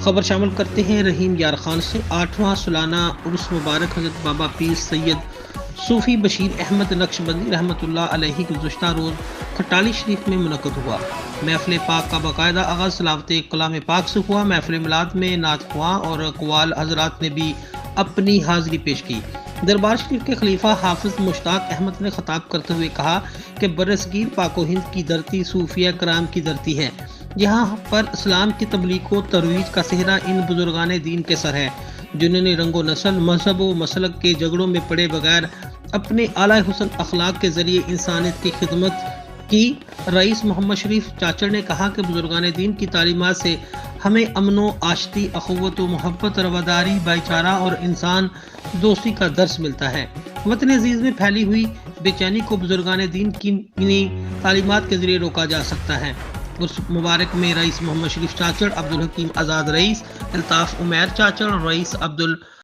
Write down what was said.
خبر شامل کرتے ہیں رحیم یار خان سے۔ 8واں سالانہ عرس مبارک حضرت بابا پیر سید صوفی بشیر احمد نقشبندی رحمۃ اللہ علیہ گزشتہ روز کھٹالی شریف میں منعقد ہوا۔ محفل پاک کا باقاعدہ آغاز تلاوت کلام پاک سے ہوا۔ محفل میلاد میں نعت خواں اور قوال حضرات نے بھی اپنی حاضری پیش کی۔ دربار شریف کے خلیفہ حافظ مشتاق احمد نے خطاب کرتے ہوئے کہا کہ برصغیر پاک و ہند کی دھرتی صوفیہ کرام کی دھرتی ہے۔ یہاں پر اسلام کی تبلیغ و ترویج کا صحرا ان بزرگان دین کے سر ہے، جنہوں نے رنگ و نسل، مذہب و مسلک کے جھگڑوں میں پڑے بغیر اپنے اعلیٰ حسن اخلاق کے ذریعے انسانیت کی خدمت کی۔ رئیس محمد شریف چاچڑ نے کہا کہ بزرگان دین کی تعلیمات سے ہمیں امن و آشتی، اخوت و محبت، رواداری، بھائی چارہ اور انسان دوستی کا درس ملتا ہے۔ وطن عزیز میں پھیلی ہوئی بے چینی کو بزرگان دین کی انہی تعلیمات کے ذریعے روکا جا سکتا ہے۔ اس مبارک میں رئیس محمد شریف چاچڑ، عبدالحکیم آزاد رئیس، الطاف عمیر چاچڑ اور رئیس